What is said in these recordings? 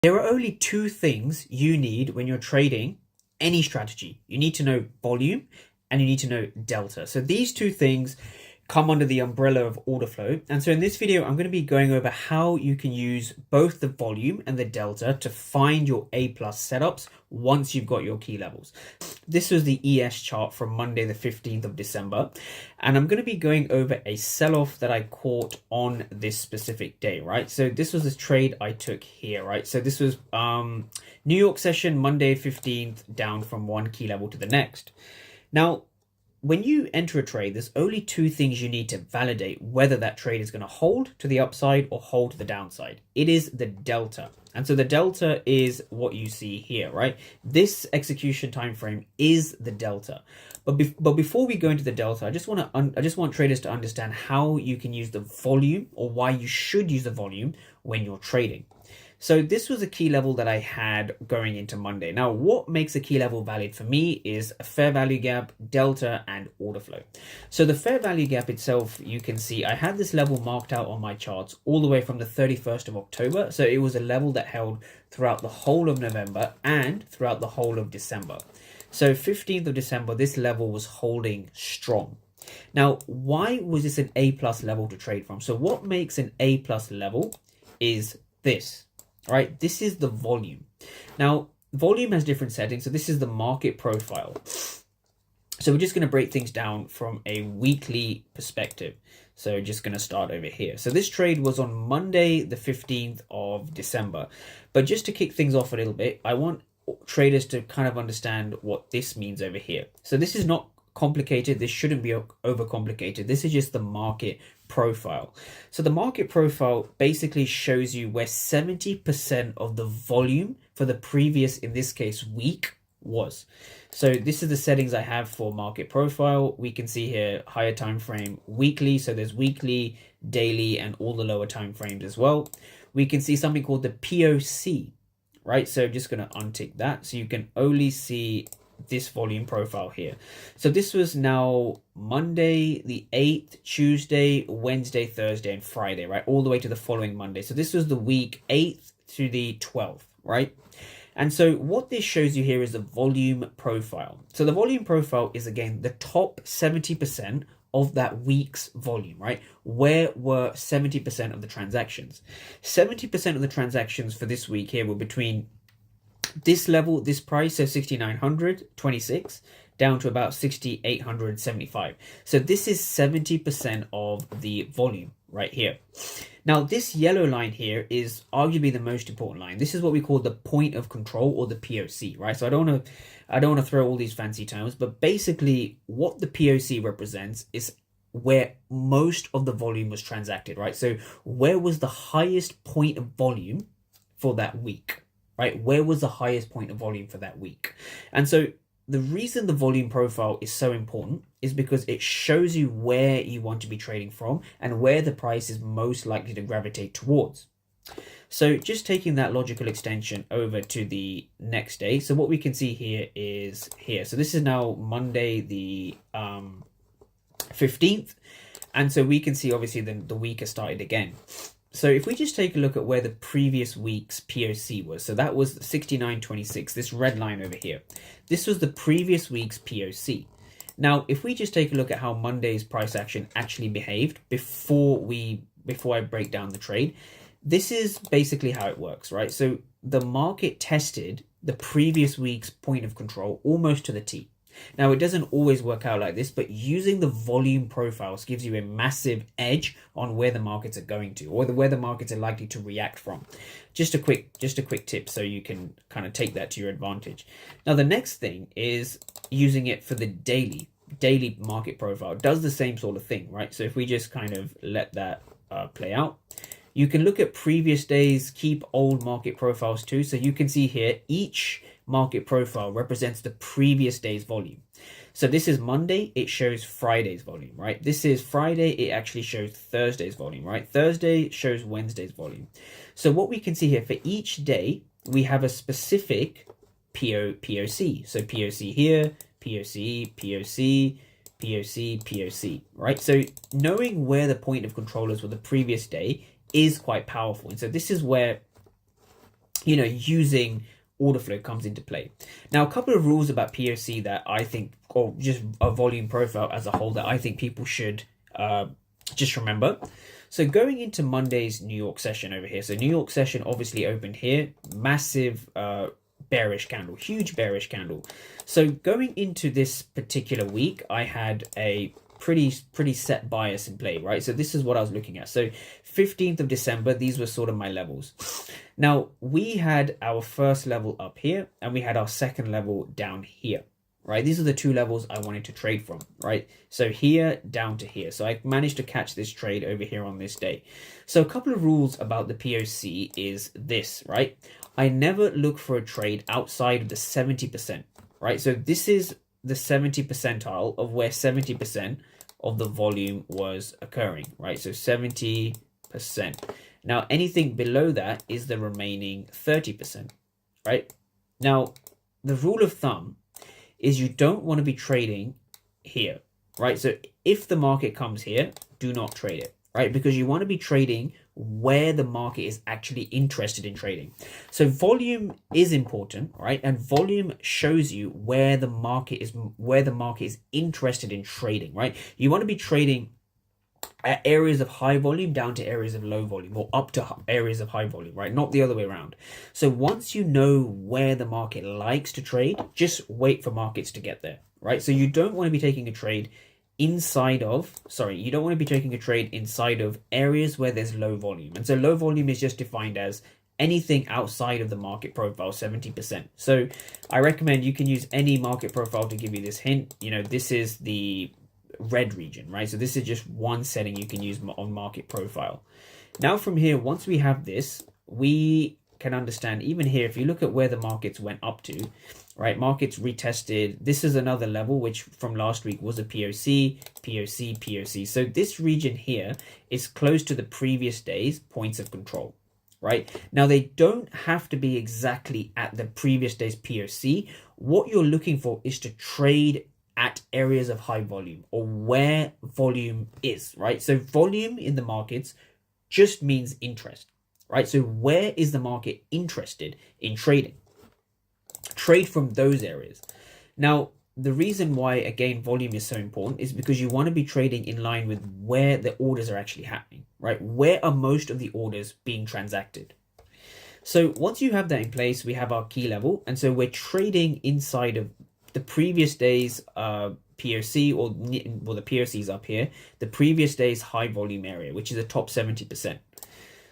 There are only two things you need when you're trading any strategy. You need to know volume and you need to know delta. So these two things come under the umbrella of order flow. And so in this video, I'm going to be going over how you can use both the volume and the delta to find your A+ setups once you've got your key levels. This was the ES chart from Monday, the 15th of December. And I'm going to be going over a sell-off that I caught on this specific day, right? So this was a trade I took here, right? So this was New York session, Monday, 15th, down from one key level to the next. Now, when you enter a trade, there's only two things you need to validate whether that trade is going to hold to the upside or hold to the downside. It is the delta. And so the delta is what you see here, right? This execution time frame is the delta. But before we go into the delta, I just want traders to understand how you can use the volume, or why you should use the volume when you're trading. So this was a key level that I had going into Monday. Now, what makes a key level valid for me is a fair value gap, delta, and order flow. So the fair value gap itself, you can see I had this level marked out on my charts all the way from the 31st of October. So it was a level that held throughout the whole of November and throughout the whole of December. So 15th of December, this level was holding strong. Now, why was this an A+ level to trade from? So what makes an A+ level is this. Right, this is the volume. Now, volume has different settings. So this is the market profile. So we're just going to break things down from a weekly perspective. So just going to start over here. So this trade was on Monday, the 15th of December. But just to kick things off a little bit, I want traders to kind of understand what this means over here. So this is not complicated. This shouldn't be overcomplicated. This is just the market profile. So the market profile basically shows you where 70% of the volume for the previous, in this case, week was. So this is the settings I have for market profile. We can see here higher time frame, weekly. So there's weekly, daily, and all the lower time frames as well. We can see something called the POC, right? So I'm just going to untick that. So you can only see this volume profile here. So this was now Monday the 8th, Tuesday, Wednesday, Thursday, and Friday, right? All the way to the following Monday. So this was the week 8th to the 12th, right? And so what this shows you here is the volume profile. So the volume profile is, again, the top 70% of that week's volume, right? Where were 70% of the transactions? 70% of the transactions for this week here were between this level, this price, so 6,926 down to about 6,875. So this is 70% of the volume right here. Now, this yellow line here is arguably the most important line. This is what we call the point of control, or the POC, right? So I don't want to throw all these fancy terms, but basically what the POC represents is where most of the volume was transacted, right? So where was the highest point of volume for that week? Right? Where was the highest point of volume for that week? And so the reason the volume profile is so important is because it shows you where you want to be trading from and where the price is most likely to gravitate towards. So just taking that logical extension over to the next day. So what we can see here is here. So this is now Monday, the 15th. And so we can see obviously the week has started again. So if we just take a look at where the previous week's POC was, so that was 69.26, this red line over here. This was the previous week's POC. Now, if we just take a look at how Monday's price action actually behaved before I break down the trade, this is basically how it works, right? So the market tested the previous week's point of control almost to the T. Now, it doesn't always work out like this, but using the volume profiles gives you a massive edge on where the markets are going to, or where the markets are likely to react from. Just a quick tip so you can kind of take that to your advantage. Now, the next thing is using it for the daily market profile. It does the same sort of thing, right? So if we just kind of let that play out, you can look at previous days, keep old market profiles too. So you can see here, each market profile represents the previous day's volume. So this is Monday, it shows Friday's volume, right? This is Friday, it actually shows Thursday's volume, right? Thursday shows Wednesday's volume. So what we can see here, for each day, we have a specific POC. So POC here, POC, POC, POC, POC, right? So knowing where the point of control is for the previous day is quite powerful. And so this is where using order flow comes into play. Now, a couple of rules about POC that I think, or just a volume profile as a whole, that I think people should just remember. So going into Monday's New York session over here. So New York session obviously opened here, massive bearish candle, huge bearish candle. So going into this particular week, I had a pretty set bias in play, right? So this is what I was looking at. So 15th of December, these were sort of my levels. Now we had our first level up here and we had our second level down here, right? These are the two levels I wanted to trade from, right? So here down to here. So I managed to catch this trade over here on this day. So a couple of rules about the POC is this, right? I never look for a trade outside of the 70%, right? So this is the 70 percentile of where 70% of the volume was occurring, right? So 70%. Now, anything below that is the remaining 30%, right? Now, the rule of thumb is you don't want to be trading here, right? So if the market comes here, do not trade it, right? Because you want to be trading where the market is actually interested in trading. So volume is important, right? And volume shows you where the market is interested in trading, right? You want to be trading at areas of high volume down to areas of low volume, or up to areas of high volume, right? Not the other way around. So once you know where the market likes to trade, just wait for markets to get there, right? So you don't want to be taking a trade inside of areas where there's low volume. And so low volume is just defined as anything outside of the market profile, 70%. So I recommend you can use any market profile to give you this hint. This is the red region, right? So this is just one setting you can use on market profile. Now from here, once we have this, we can understand even here, if you look at where the markets went up to, right? Markets retested. This is another level, which from last week was a POC, POC, POC. So this region here is close to the previous day's points of control, right? Now they don't have to be exactly at the previous day's POC. What you're looking for is to trade at areas of high volume, or where volume is, right? So volume in the markets just means interest, right? So where is the market interested in trading? Trade from those areas. Now, the reason why, again, volume is so important is because you want to be trading in line with where the orders are actually happening, right? Where are most of the orders being transacted? So once you have that in place, we have our key level. And so we're trading inside of the previous day's POC, or the POC is up here, the previous day's high volume area, which is the top 70%.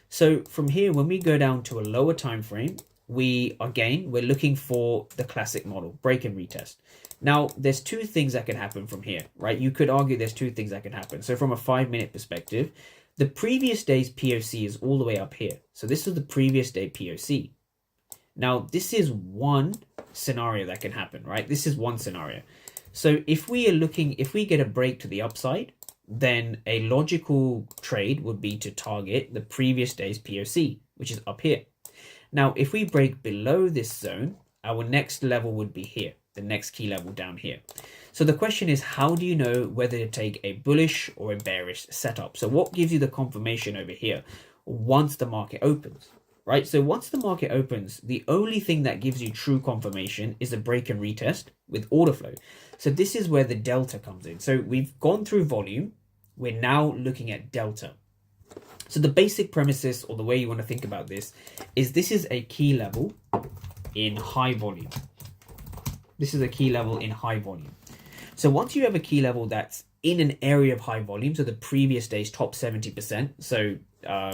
So from here, when we go down to a lower time frame, we're looking for the classic model, break and retest. Now, there's two things that can happen from here, right? You could argue there's two things that can happen. So from a 5-minute perspective, the previous day's POC is all the way up here. So this is the previous day POC. Now, this is one scenario that can happen, right? This is one scenario. So if we get a break to the upside, then a logical trade would be to target the previous day's POC, which is up here. Now, if we break below this zone, our next level would be here, the next key level down here. So the question is, how do you know whether to take a bullish or a bearish setup? So what gives you the confirmation over here once the market opens, right? So once the market opens, the only thing that gives you true confirmation is a break and retest with order flow. So this is where the delta comes in. So we've gone through volume. We're now looking at delta. So the basic premises, or the way you want to think about this is a key level in high volume. This is a key level in high volume. So once you have a key level that's in an area of high volume, so the previous day's top 70%. So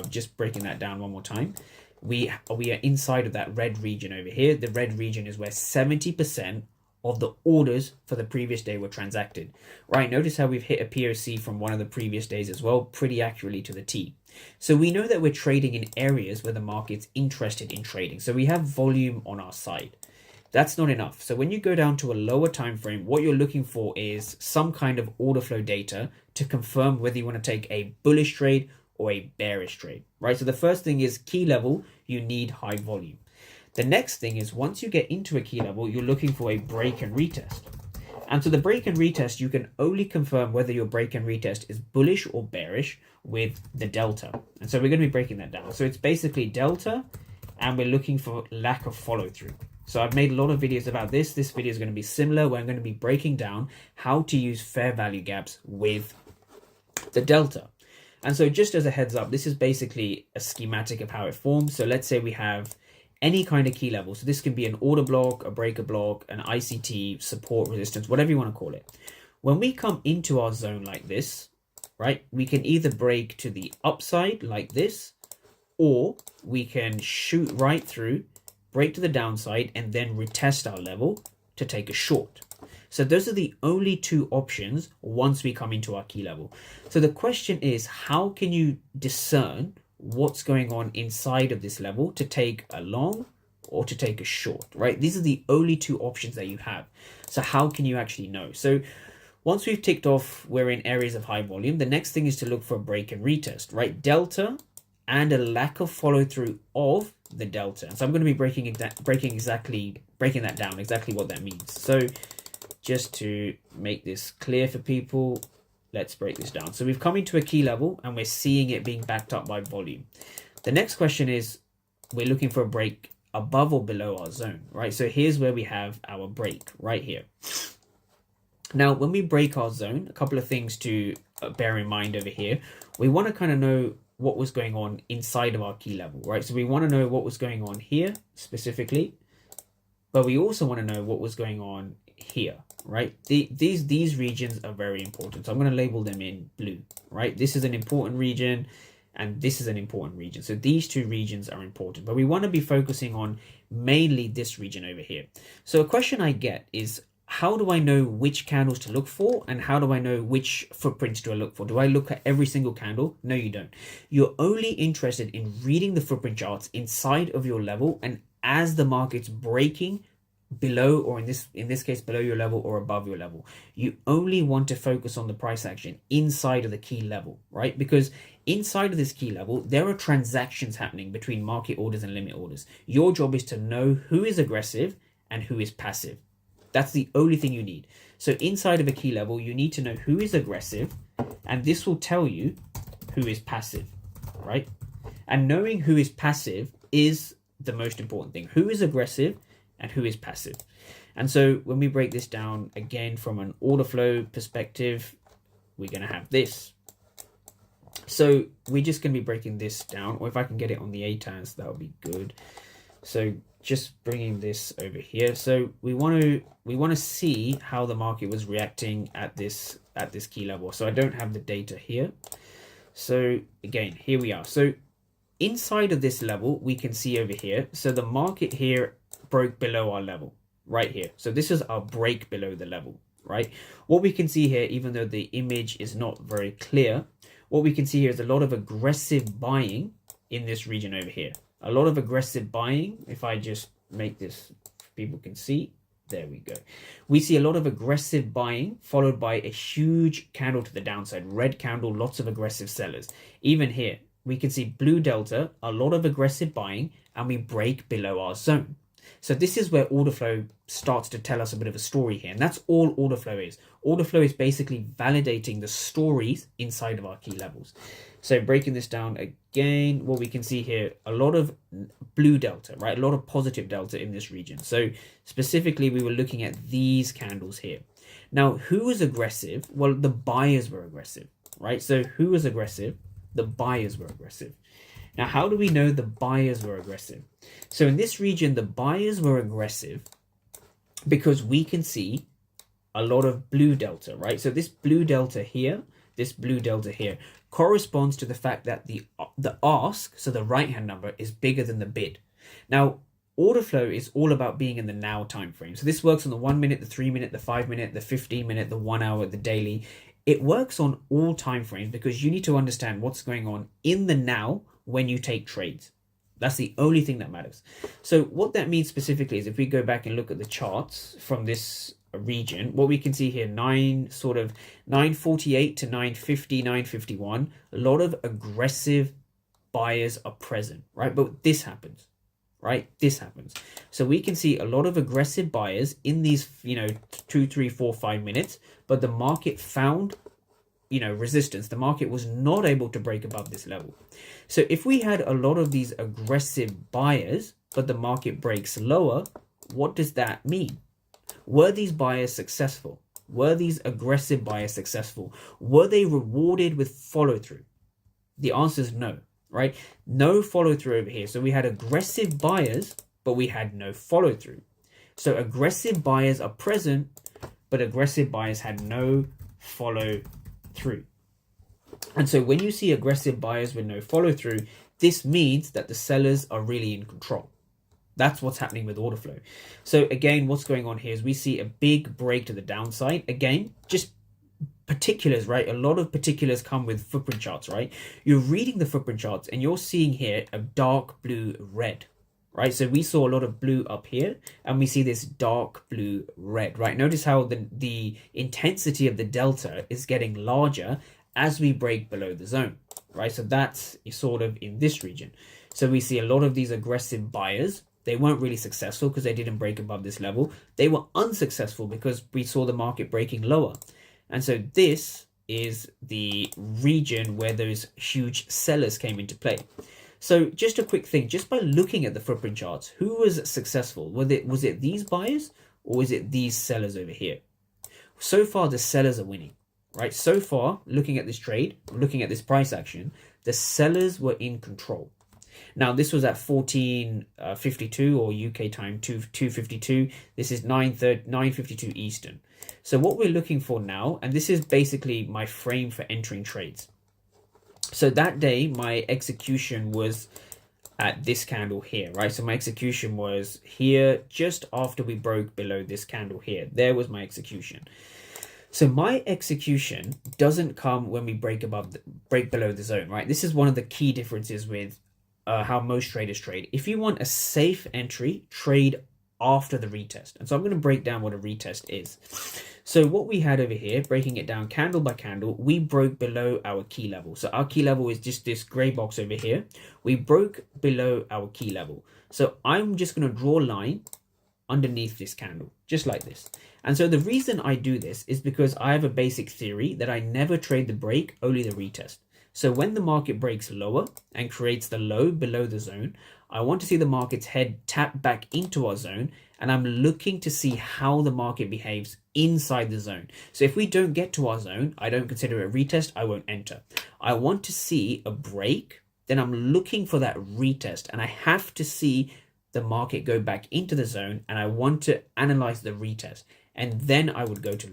just breaking that down one more time, we are inside of that red region over here. The red region is where 70% of the orders for the previous day were transacted, right? Notice how we've hit a POC from one of the previous days as well, pretty accurately to the T. So we know that we're trading in areas where the market's interested in trading. So we have volume on our side. That's not enough. So when you go down to a lower time frame, what you're looking for is some kind of order flow data to confirm whether you want to take a bullish trade or a bearish trade, right? So the first thing is key level, you need high volume. The next thing is, once you get into a key level, you're looking for a break and retest. And so the break and retest, you can only confirm whether your break and retest is bullish or bearish with the delta. And so we're going to be breaking that down. So it's basically delta and we're looking for lack of follow through. So I've made a lot of videos about this. This video is going to be similar, where I'm going to be breaking down how to use fair value gaps with the delta. And so just as a heads up, this is basically a schematic of how it forms. So let's say we have any kind of key level. So this can be an order block, a breaker block, an ICT, support, resistance, whatever you want to call it. When we come into our zone like this, right, we can either break to the upside like this, or we can shoot right through, break to the downside, and then retest our level to take a short. So those are the only two options once we come into our key level. So the question is, how can you discern what's going on inside of this level to take a long or to take a short, right? These are the only two options that you have. So how can you actually know? So once we've ticked off we're in areas of high volume, the next thing is to look for a break and retest, right? Delta and a lack of follow through of the delta. And so I'm going to be breaking that down, exactly what that means. So just to make this clear for people, let's break this down. So we've come into a key level and we're seeing it being backed up by volume. The next question is, we're looking for a break above or below our zone, right? So here's where we have our break right here. Now, when we break our zone, a couple of things to bear in mind over here. We want to kind of know what was going on inside of our key level, right? So we want to know what was going on here specifically, but we also want to know what was going on here, right? These regions are very important. So I'm going to label them in blue, right? This is an important region and this is an important region. So these two regions are important, but we want to be focusing on mainly this region over here. So a question I get is, how do I know which candles to look for, and how do I know which footprints do I look for? Do I look at every single candle? No, you don't. You're only interested in reading the footprint charts inside of your level, and as the market's breaking below, or in this case below your level or above your level, you only want to focus on the price action inside of the key level, right? Because inside of this key level there are transactions happening between market orders and limit orders. Your job is to know who is aggressive and who is passive. That's the only thing you need. So inside of a key level, you need to know who is aggressive, and this will tell you who is passive, right? And knowing who is passive is the most important thing. Who is aggressive and who is passive. And so when we break this down again from an order flow perspective, we're going to have this. So we're just going to be breaking this down, or if I can get it on the ATAS, that would be good. So just bringing this over here. So we want to see how the market was reacting at this key level. So I don't have the data here. So again, here we are. So inside of this level, we can see over here. So the market here broke below our level right here. So this is our break below the level, right? What we can see here, even though the image is not very clear, what we can see here is a lot of aggressive buying in this region over here. A lot of aggressive buying. If I just make this, people can see, there we go. We see a lot of aggressive buying followed by a huge candle to the downside, red candle, lots of aggressive sellers. Even here, we can see blue delta, a lot of aggressive buying, and we break below our zone. So this is where order flow starts to tell us a bit of a story here. And that's all order flow is. Order flow is basically validating the stories inside of our key levels. So breaking this down again, what we can see here, a lot of blue delta, right? A lot of positive delta in this region. So specifically, we were looking at these candles here. Now, who was aggressive? Well, the buyers were aggressive, right? So who was aggressive? The buyers were aggressive. Now, how do we know the buyers were aggressive? So in this region, the buyers were aggressive because we can see a lot of blue delta, right? So this blue delta here, corresponds to the fact that the ask, so the right-hand number, is bigger than the bid. Now, order flow is all about being in the now time frame. So this works on the 1 minute, the 3 minute, the 5 minute, the 15 minute, the 1 hour, the daily. It works on all time frames because you need to understand what's going on in the now when you take trades. That's the only thing that matters. So what that means specifically is if we go back and look at the charts from this region, what we can see here, 948 to 950, 951, a lot of aggressive buyers are present, right? But this happens, right? This happens. So we can see a lot of aggressive buyers in these, 2, 3, 4, 5 minutes, but the market found resistance. The market was not able to break above this level. So if we had a lot of these aggressive buyers, but the market breaks lower, what does that mean? Were these buyers successful? Were these aggressive buyers successful? Were they rewarded with follow through? The answer is no, right? No follow through over here. So we had aggressive buyers, but we had no follow through. So aggressive buyers are present, but aggressive buyers had no follow through. And so when you see aggressive buyers with no follow through, this means that the sellers are really in control. That's what's happening with order flow. So again, what's going on here is we see a big break to the downside. Again, just particulars, right? A lot of particulars come with footprint charts, right? You're reading the footprint charts and you're seeing here a dark blue red, right? So we saw a lot of blue up here and we see this dark blue red, right? Notice how the intensity of the delta is getting larger as we break below the zone, right? So that's sort of in this region. So we see a lot of these aggressive buyers. They weren't really successful because they didn't break above this level. They were unsuccessful because we saw the market breaking lower. And so this is the region where those huge sellers came into play. So just a quick thing, just by looking at the footprint charts, who was successful? Was it these buyers or was it these sellers over here? So far, the sellers are winning, right? So far, looking at this trade, looking at this price action, the sellers were in control. Now, this was at 14:52 or UK time 2:52. This is 9:52 Eastern. So what we're looking for now, and this is basically my frame for entering trades. So that day, my execution was at this candle here, right? So my execution was here just after we broke below this candle here. There was my execution. So my execution doesn't come when we break below the zone, right? This is one of the key differences with how most traders trade. If you want a safe entry, trade after the retest. And so I'm going to break down what a retest is. So what we had over here, breaking it down candle by candle, we broke below our key level. So our key level is just this gray box over here. We broke below our key level. So I'm just going to draw a line underneath this candle, just like this. And so the reason I do this is because I have a basic theory that I never trade the break, only the retest. So when the market breaks lower and creates the low below the zone, I want to see the market's head tap back into our zone, and I'm looking to see how the market behaves inside the zone. So if we don't get to our zone, I don't consider it a retest, I won't enter. I want to see a break, then I'm looking for that retest, and I have to see the market go back into the zone, and I want to analyze the retest, and then I would look to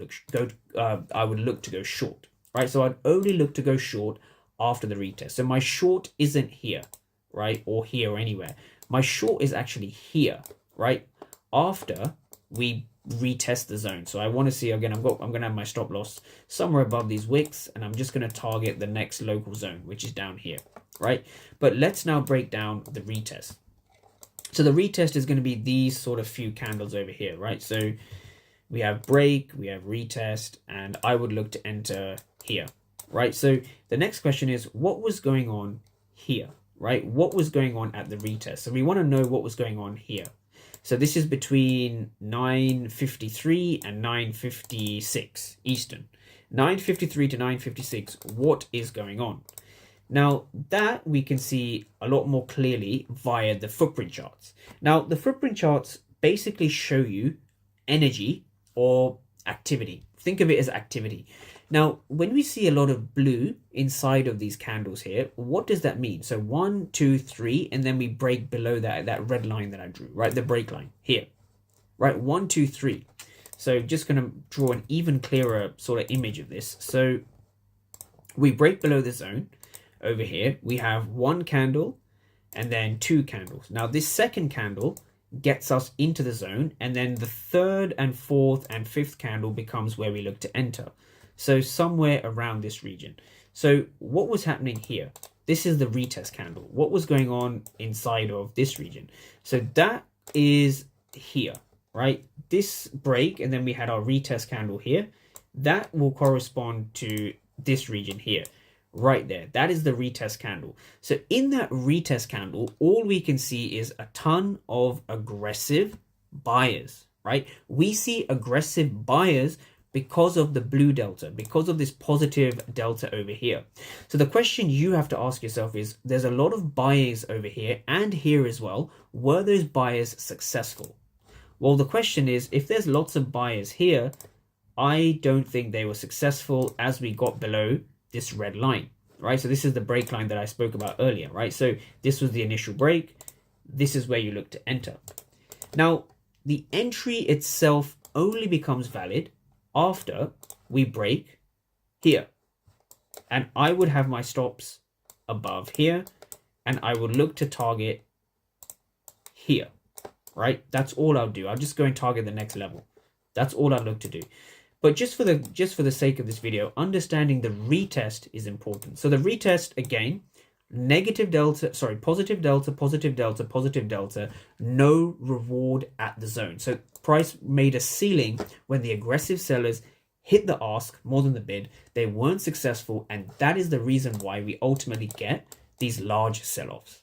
go short, right? So I'd only look to go short after the retest. So my short isn't here, right? Or here or anywhere. My short is actually here, right? After we retest the zone. So I want to see, again, I'm going to have my stop loss somewhere above these wicks, and I'm just going to target the next local zone, which is down here, right? But let's now break down the retest. So the retest is going to be these sort of few candles over here, right? So we have break, we have retest, and I would look to enter here, right? So the next question is, what was going on here, right? What was going on at the retest? So we want to know what was going on here. So this is between 9:53 and 9:56 Eastern. 9:53 to 9:56, what is going on? Now, that we can see a lot more clearly via the footprint charts. Now, the footprint charts basically show you energy or activity. Think of it as activity. Now, when we see a lot of blue inside of these candles here, what does that mean? So 1, 2, 3, and then we break below that red line that I drew, right? The break line here, right? 1, 2, 3. So just going to draw an even clearer sort of image of this. So we break below the zone. Over here, we have one candle and then two candles. Now, this second candle gets us into the zone, and then the third and fourth and fifth candle becomes where we look to enter. So somewhere around this region. So what was happening here? This is the retest candle. What was going on inside of this region? So that is here, right? This break, and then we had our retest candle here. That will correspond to this region here. Right there, that is the retest candle. So in that retest candle, all we can see is a ton of aggressive buyers, right? We see aggressive buyers because of the blue delta, because of this positive delta over here. So the question you have to ask yourself is, there's a lot of buyers over here and here as well. Were those buyers successful? Well, the question is, if there's lots of buyers here, I don't think they were successful as we got below this red line, right? So this is the break line that I spoke about earlier, right? So this was the initial break. This is where you look to enter. Now, the entry itself only becomes valid after we break here. And I would have my stops above here, and I would look to target here, right? That's all I'll do. I'll just go and target the next level. That's all I'll look to do. But just for the sake of this video, understanding the retest is important. So the retest, again, negative delta, sorry, positive delta, positive delta, positive delta, no reward at the zone. So price made a ceiling when the aggressive sellers hit the ask more than the bid. They weren't successful, and that is the reason why we ultimately get these large sell-offs.